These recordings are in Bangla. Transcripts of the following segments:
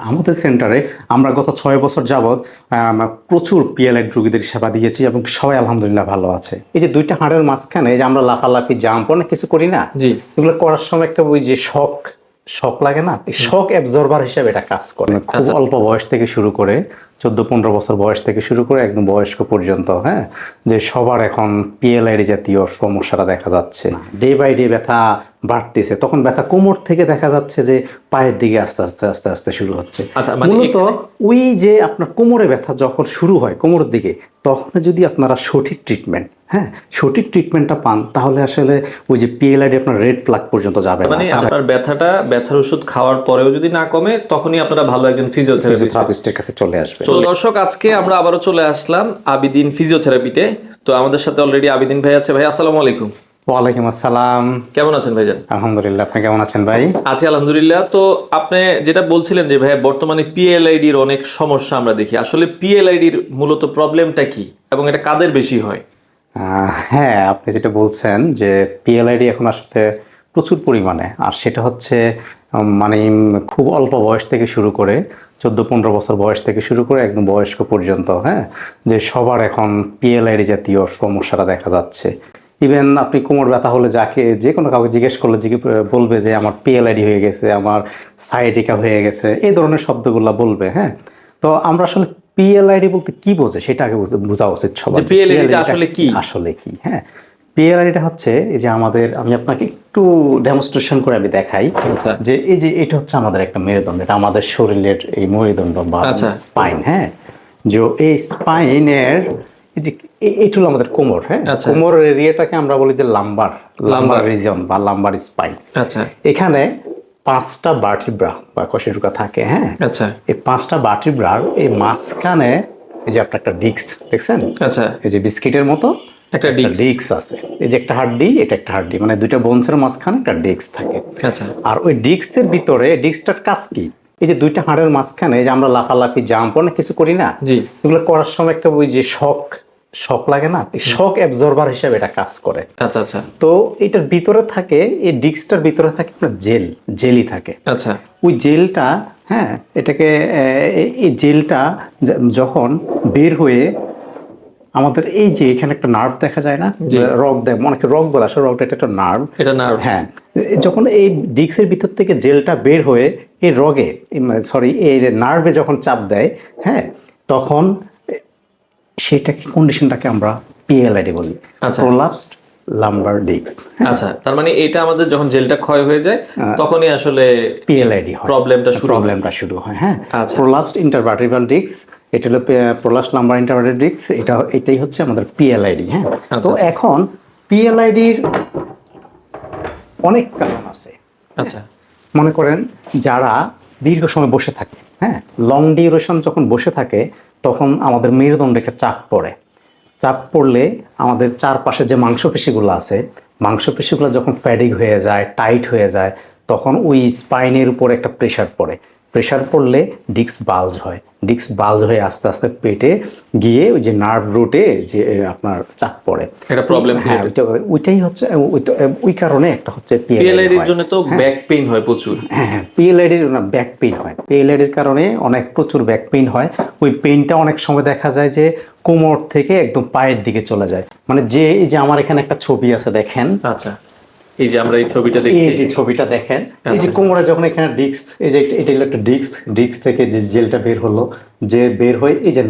আমাদের সেন্টারে আমরা গত 6 বছর যাবৎ প্রচুর পিএলআই রোগীদের সেবা দিয়েছি এবং সবাই আলহামদুলিল্লাহ ভালো আছে। এই যে দুইটা হাড়ের মাঝখানে এই যে আমরা লাফালাফি জাম্প অনেক কিছু করি না, জি। এগুলো করার সময় একটা ওই যে শক শক লাগে না, এই শক অ্যাবজর্বার হিসেবে এটা কাজ করে। খুব আচ্ছা। অল্প বয়স থেকে শুরু করে 14-15 বছর বয়স থেকে শুরু করে একদম বয়স্ক পর্যন্ত, হ্যাঁ, যে সবার এখন পিএলআই জাতীয় সমস্যাটা দেখা যাচ্ছে। ডে বাই ডে ব্যথা বাড়তেছে, তখন ব্যথা কোমর থেকে দেখা যাচ্ছে যে পায়ের দিকে আস্তে আস্তে আস্তে আস্তে শুরু হচ্ছে। আচ্ছা, মানে মূলত ওই যে আপনার কোমরে ব্যথা যখন শুরু হয় কোমরের দিকে, তখন যদি আপনারা সঠিক ট্রিটমেন্ট, হ্যাঁ, সঠিক ট্রিটমেন্টটা পান, তাহলে আসলে ওই যে পিএলআইডি আপনার রেড প্লাগ পর্যন্ত যাবে না। মানে আপনার ব্যথার ওষুধ খাওয়ার পরেও যদি না কমে, তখনই আপনারা ভালো একজন ফিজিওথেরাপিস্টের কাছে চলে আসবে। তো দর্শক, আজকে আমরা আবারও চলে আসলাম আবিদিন ফিজিওথেরাপিতে। তো আমাদের সাথে অলরেডি আবিদিন ভাই আছে। ভাই আসসালামু আলাইকুম। ওয়ালাইকুম আসসালাম। কেমন আছেন ভাইজান? আলহামদুলিল্লাহ, আপনি কেমন আছেন ভাই? আছি আলহামদুলিল্লাহ। তো আপনি যেটা বলছিলেন যে ভাই বর্তমানে পিএলআইডির অনেক সমস্যা আমরা দেখি, আসলে পিএলআইডির মূলত প্রবলেমটা কি এবং এটা কাদের বেশি হয়? হ্যাঁ, আপনি যেটা বলছেন যে পিএলআইডি এখন আসলে প্রচুর পরিমাণে, আর সেটা হচ্ছে মানে খুব অল্প বয়স থেকে শুরু করে 14-15 বছর বয়স থেকে শুরু করে একদম বয়স্ক পর্যন্ত, হ্যাঁ, যে সবার এখন পিএলআইডি জাতীয় সমস্যাটা দেখা যাচ্ছে। ইভেন আপনি কোমর ব্যথা হলে যাকে যে কোনো কাউকে জিজ্ঞেস করলে বলবে যে আমার পিএলআইডি হয়ে গেছে, আমার সায়াটিকা হয়ে গেছে, এই ধরনের শব্দগুলো বলবে। হ্যাঁ, তো আমরা আসলে পিএলআইডি বলতে কি বোঝে সেটা আগে বোঝা উচিত সবার। পিএলআইডিটা আসলে কি? আসলে কি, হ্যাঁ, পিএলআইডিটা হচ্ছে এই যে আমাদের, আমি আপনাকে একটু ডেমনস্ট্রেশন করে আমি দেখাই। আচ্ছা। যে এই যে এটা হচ্ছে আমাদের একটা মেরুদণ্ড, এটা আমাদের শরীরের এই মেরুদণ্ড বা স্পাইন, হ্যাঁ, যে এই স্পাইনের এই যে এইটা হলো আমাদের কোমর, হ্যাঁ, কোমরের এরিয়াটাকে আমরা বলি যে লাম্বার রিজন বা লাম্বার স্পাইন। আচ্ছা। এখানে 5টা ভার্টিব্রা বা কশেরুকা থাকে, হ্যাঁ। আচ্ছা। এই 5টা ভার্টিব্রার এই মাঝখানে এই যে আপনার একটা ডিস্ক দেখছেন, আচ্ছা, এই যে বিস্কিটের মতো একটা ডিস্ক আছে। এই যে একটা হাড্ডি, এটা একটা হাড্ডি, মানে দুইটা বোনসের মাঝখানে একটা ডিস্ক থাকে। আচ্ছা। আর ওই ডিস্কের ভিতরে, ডিস্কটার কাজ কি? এই যে দুইটা হাড়ের মাঝখানে যে আমরা লাফালাফি জাম্প অনেক কিছু করি না, জি, এগুলো করার সময় একটা ওই যে শক লাগে না, এই শক অ্যাবজর্বার হিসেবে এটা কাজ করে। আচ্ছা। আচ্ছা। তো এটার ভিতরে থাকে, এই ডিস্কটার ভিতরে থাকে আপনার জেলি থাকে। আচ্ছা। ওই জেলটা, হ্যাঁ, এটাকে এই জেলটা যখন বের হয়ে আমাদের এই যে এখানে একটা নার্ভ দেখা যায় না, রগ দেয়, অনেকে রগ বলে, আসলে রগটা একটা নার্ভ, এটা নার্ভ। হ্যাঁ, যখন এই ডিস্কের ভিতর থেকে জেলটা বের হয়ে এই রগে, সরি, এই নার্ভে যখন চাপ দেয়, হ্যাঁ, তখন সেটাকে কন্ডিশনটাকে আমরা পিএলআইডি বলি, প্রোলাপসড লাম্বার ডিস্ক। আচ্ছা, তার মানে এটা আমাদের যখন জেলটা ক্ষয় হয়ে যায় তখনই আসলে পিএলআইডি হয়, প্রবলেমটা শুরু হয়। হ্যাঁ, প্রোলাপসড ইন্টারভার্টিব্রাল ডিস্ক, এটা হলো প্রোলাপসড লাম্বার ইন্টারভার্টিব্রাল ডিস্ক, এটাই হচ্ছে আমাদের পিএলআইডি। হ্যাঁ, তো এখন পিএলআইডির অনেক কারণ আছে। আচ্ছা, মনে করেন যারা দীর্ঘ সময় বসে থাকে, হ্যাঁ, লং ডিউরেশন যখন বসে থাকে, তখন আমাদের মেরুদণ্ডে একটা চাপ পড়ে। চাপ পড়লে আমাদের চারপাশে যে মাংসপেশিগুলো আছে, মাংসপেশিগুলো যখন ফ্যাটিগ হয়ে যায়, টাইট হয়ে যায়, তখন ওই স্পাইনের উপর একটা প্রেশার পড়ে। প্রেশার পড়লে ডিস্ক বাল্জ হয়, ডিস্ক বাল্জ হয়ে আস্তে আস্তে পেটে গিয়ে ওই যে নার্ভ রুটে যে আপনার চাপ পড়ে, এটা প্রবলেম। হ্যাঁ, ওইটাই হচ্ছে, ওই কারণে একটা হচ্ছে পিএলআইডির জন্য তো ব্যাক পেইন হয় প্রচুর। হ্যাঁ, পিএলআইডির ব্যাক পেইন হয়, পিএলআইডির কারণে অনেক প্রচুর ব্যাক পেইন হয়। ওই পেইনটা অনেক সময় দেখা যায় যে কোমর থেকে একদম পায়ের দিকে চলে যায়। মানে যে এই যে আমার এখানে একটা ছবি আছে দেখেন, আচ্ছা, এই যে আমরা এই ছবিটা দেখছি, এই যে ছবিটা দেখেন, এই যে কোমরে যখন এখানে ডিস্ক, এই যে এটা হলো একটা ডিস্ক থেকে যে জেলটা বের হলো, যে বের হয়ে এই যে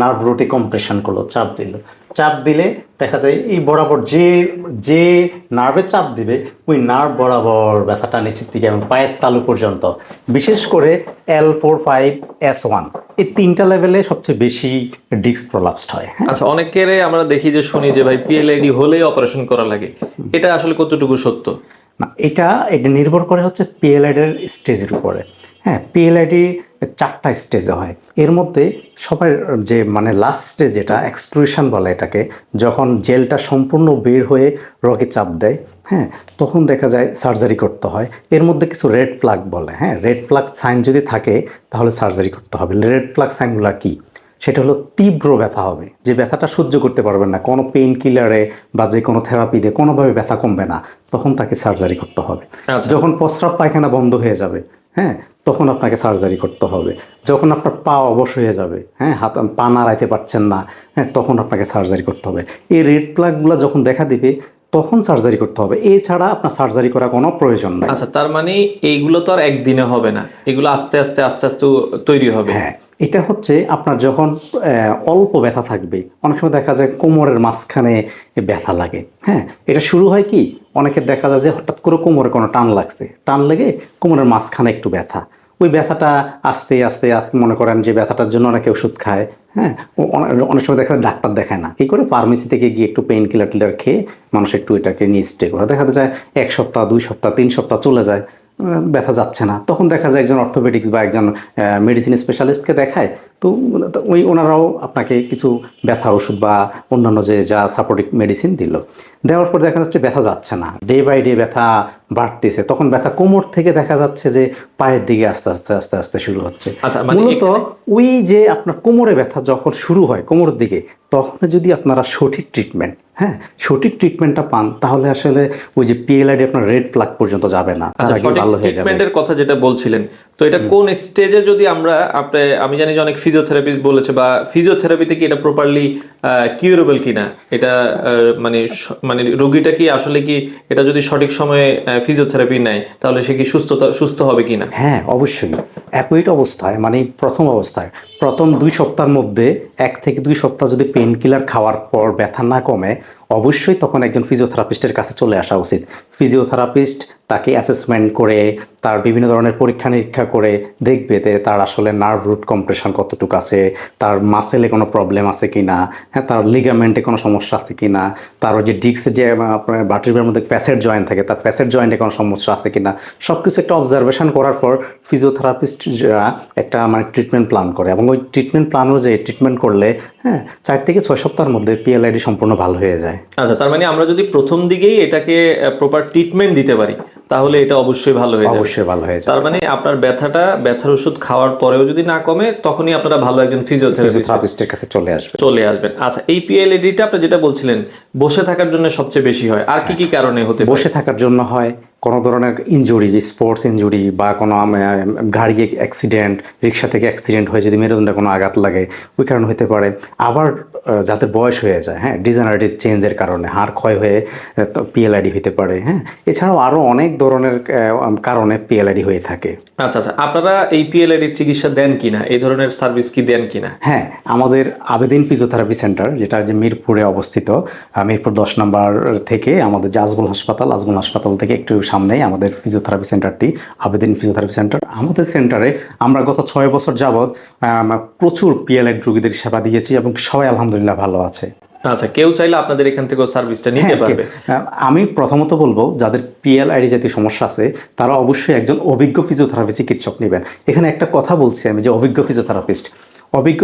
নার্ভ রুটে কম্প্রেশন করলো, চাপ দিলে দেখা যায় এই বরাবর যে নার্ভে চাপ দিবে ওই নার্ভ বরাবর ব্যথাটা নিচের দিকে এবং পায়ের তালু পর্যন্ত, বিশেষ করে L4, 5, S1, এই 3টা লেভেলে সবচেয়ে বেশি ডিস্ক প্রলাপসড হয়। আচ্ছা, অনেকের আমরা দেখি যে শুনি যে ভাই পিএলআইডি হলেই অপারেশন করা লাগে, এটা আসলে কতটুকু সত্য? না, এটা নির্ভর করে হচ্ছে পিএলআইডির স্টেজের উপরে। হ্যাঁ, পিএলআইডি 4টা স্টেজে হয়, এর মধ্যে সবার যে মানে লাস্ট স্টেজ, যেটা এক্সট্রুশন বলে এটাকে, যখন জেলটা সম্পূর্ণ বের হয়ে রগে চাপ দেয়, হ্যাঁ, তখন দেখা যায় সার্জারি করতে হয়। এর মধ্যে কিছু রেড ফ্ল্যাগ বলে, হ্যাঁ, রেড ফ্ল্যাগ সাইন যদি থাকে তাহলে সার্জারি করতে হবে। রেড ফ্ল্যাগ সাইনগুলো কি? সেটা হলো তীব্র ব্যথা হবে, যে ব্যথাটা সহ্য করতে পারবেন না, কোনো পেইন কিলারে বা যে কোনো থেরাপিতে কোনোভাবে ব্যথা কমবে না, তখন তাকে সার্জারি করতে হবে। যখন প্রস্রাব পায়খানা বন্ধ হয়ে যাবে, হ্যাঁ, তখন আপনাকে সার্জারি করতে হবে। যখন আপনার পা অবশ হয়ে যাবে, হ্যাঁ, পা নাড়াইতে পারছেন না, হ্যাঁ, তখন আপনাকে সার্জারি করতে হবে। এই রেড প্লাগগুলো যখন দেখা দিবে তখন সার্জারি করতে হবে, এছাড়া আপনার সার্জারি করার কোনো প্রয়োজন নাই। আচ্ছা, তার মানে এইগুলো তো আর একদিনে হবে না, এগুলো আস্তে আস্তে আস্তে আস্তে তৈরি হবে। হ্যাঁ, এটা হচ্ছে আপনার যখন অল্প ব্যথা থাকবে, অনেক সময় দেখা যায় কোমরের মাঝখানে ব্যথা লাগে। হ্যাঁ, এটা শুরু হয় কি, অনেকের দেখা যায় যে হঠাৎ করে কোমরে কোনো টান লাগছে, টান লেগে কোমরের মাঝখানে একটু ব্যথা, ওই ব্যথাটা আস্তে আস্তে আস্তে মনে করেন যে ব্যথাটার জন্য অনেকে ওষুধ খায়। হ্যাঁ, অনেক সময় দেখা যায় ডাক্তার দেখায় না, কি করে ফার্মেসি থেকে গিয়ে একটু পেইন কিলার টিলার খেয়ে মানুষ একটু এটাকে নিয়ে স্টে করে, দেখা যায় 1 সপ্তাহ 2 সপ্তাহ 3 সপ্তাহ চলে যায়, ব্যথা যাচ্ছে না। তখন দেখা যায় একজন অর্থোপেডিক্স বা একজন মেডিসিন স্পেশালিস্টকে দেখায়। তো ওনারাও আপনাকে কিছু ব্যথার ওষুধ বা অন্যান্য যা সাপোর্টিভ মেডিসিন দিল, দেওয়ার পর দেখা যাচ্ছে ব্যথা যাচ্ছে না, ডে বাই ডে ব্যথা বাড়তেছে। তখন ব্যথা কোমর থেকে দেখা যাচ্ছে যে পায়ের দিকে আস্তে আস্তে আস্তে আস্তে শুরু হচ্ছে। আচ্ছা, মানে মূলত ওই যে আপনার কোমরে ব্যথা যখন শুরু হয় কোমরের দিকে, তখন যদি আপনারা সঠিক ট্রিটমেন্ট, হ্যাঁ, সঠিক ট্রিটমেন্টটা পান, তাহলে আসলে ওই যে পিএলআইডি আপনার রেড প্লাগ পর্যন্ত যাবে না, তার আগে ভালো হয়ে যাবে। ট্রিটমেন্টের কথা যেটা বলছিলেন, তো এটা কোন স্টেজে যদি আমি জানি যে অনেক ফিজিওথেরাপিস্ট বলেছে, বা ফিজিওথেরাপিতে কি এটা প্রপারলি কিউরেবল কিনা, এটা মানে রোগীটা কি আসলে কি এটা যদি সঠিক সময়ে ফিজিওথেরাপি নেয় তাহলে সে কি সুস্থ হবে কিনা? হ্যাঁ, অবশ্যই। অ্যাকুইট অবস্থায় মানে প্রথম অবস্থায় প্রথম 2 সপ্তাহের মধ্যে 1 থেকে 2 সপ্তাহ যদি পেন কিলার খাওয়ার পর ব্যথা না কমে, অবশ্যই তখন একজন ফিজিওথেরাপিস্টের কাছে চলে আসা উচিত। ফিজিওথেরাপিস্ট তাকে অ্যাসেসমেন্ট করে, তার বিভিন্ন ধরনের পরীক্ষা নিরীক্ষা করে দেখবে যে তার আসলে নার্ভ রুট কম্প্রেশন কতটুকু আছে, তার মাসেলে কোনো প্রবলেম আছে কি না, হ্যাঁ, তার লিগামেন্টে কোনো সমস্যা আছে কি না, তার ওই যে ডিস্কের যে আপনার ভার্টিব্রার মধ্যে ফ্যাসেট জয়েন্ট থাকে, তার ফ্যাসেট জয়েন্টে কোনো সমস্যা আছে কি না, সব কিছু একটা অবজারভেশন করার পর ফিজিওথেরাপিস্টরা একটা মানে ট্রিটমেন্ট প্ল্যান করে, এবং ওই ট্রিটমেন্ট প্ল্যান অনুযায়ী ট্রিটমেন্ট করলে, হ্যাঁ, 4 থেকে 6 সপ্তাহের মধ্যে পিএলআইডি সম্পূর্ণ ভালো হয়ে যায়। আচ্ছা, তার মানে আমরা যদি প্রথম দিকেই এটাকে প্রপার ট্রিটমেন্ট দিতে পারি তাহলে এটা অবশ্যই ভালো হয়ে যাবে। অবশ্যই ভালো হয়ে যাবে। তার মানে আপনার ব্যথার ওষুধ খাওয়ার পরেও যদি না কমে, তখনই আপনারা ভালো একজন ফিজিওথেরাপিস্টের কাছে চলে আসবেন। আচ্ছা, এই পিএলএডিটা আপনি যেটা বলছিলেন বসে থাকার জন্য সবচেয়ে বেশি হয়, আর কি কি কারণে হতে পারে? বসে থাকার জন্য হয়, কোনো ধরনের ইনজুরি, যে স্পোর্টস ইনজুরি বা কোনো গাড়ি অ্যাক্সিডেন্ট, রিক্সা থেকে অ্যাক্সিডেন্ট হয়ে যদি মেরুদণ্ডে কোনো আঘাত লাগে, ওই কারণে হতে পারে। আবার যাদের বয়স হয়ে যায়, হ্যাঁ, ডিজেনারেটিভ চেঞ্জের কারণে হাড় ক্ষয় হয়ে পিএলআইডি হতে পারে। হ্যাঁ, এছাড়াও আরও অনেক ধরনের কারণে পিএলআইডি হয়ে থাকে। আচ্ছা আচ্ছা, আপনারা এই পিএলআইডির চিকিৎসা দেন কিনা, এই ধরনের সার্ভিস কি দেন কিনা? হ্যাঁ, আমাদের আবেদিন ফিজিওথেরাপি সেন্টার, যেটা যে মিরপুরে অবস্থিত, মিরপুর 10 নম্বর থেকে আমাদের যে আজমল হাসপাতাল থেকে একটু সামনেই আমাদের ফিজিওথেরাপি সেন্টারটি, আবেদিন ফিজিওথেরাপি সেন্টার। আমাদের সেন্টারে আমরা গত 6 বছর যাবৎ প্রচুর পিএলআইডি রোগীদের সেবা দিয়েছি এবং সবাই আলহামদুলিল্লাহ ভালো আছে। আচ্ছা, কেউ চাইলে আপনাদের এখান থেকেও সার্ভিসটা নিতে পারবে? আমি প্রথমত বলবো, যাদের পিএলআইডি জাতীয় সমস্যা আছে তারা অবশ্যই একজন অভিজ্ঞ ফিজিওথেরাপি চিকিৎসক নেবেন। এখানে একটা কথা বলছি আমি, যে অভিজ্ঞ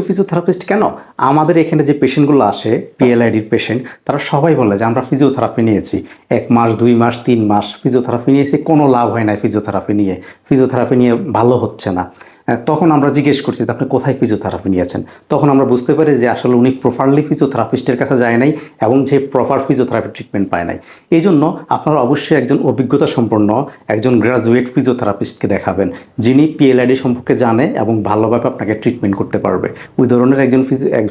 ফিজিওথেরাপিস্ট কেন, আমাদের এখানে যে পেশেন্টগুলো আসে পিএলআইডির পেশেন্ট, তারা সবাই বলে যে আমরা ফিজিওথেরাপি নিয়েছি 1 মাস 2 মাস 3 মাস ফিজিওথেরাপি নিয়েছি, কোনো লাভ হয় না, ফিজিওথেরাপি নিয়ে ভালো হচ্ছে না। তখন আমরা জিজ্ঞেস করছি যে আপনি কোথায় ফিজিওথেরাপি নিয়েছেন, তখন আমরা বুঝতে পারি যে আসলে উনি প্রপারলি ফিজিওথেরাপিস্টের কাছে যায় নাই এবং যে প্রপার ফিজিওথেরাপি ট্রিটমেন্ট পায় নাই। এই জন্য আপনারা অবশ্যই একজন অভিজ্ঞতা সম্পন্ন একজন গ্রাজুয়েট ফিজিওথেরাপিস্টকে দেখাবেন, যিনি পিএলআইডি সম্পর্কে জানে এবং ভালোভাবে আপনাকে ট্রিটমেন্ট করতে পারবে। ওই ধরনের একজন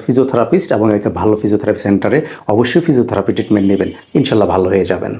ফিজিওথেরাপিস্ট এবং একটা ভালো ফিজিওথেরাপি সেন্টারে অবশ্যই ফিজিওথেরাপি ট্রিটমেন্ট নেবেন, ইনশাল্লাহ ভালো হয়ে যাবেন।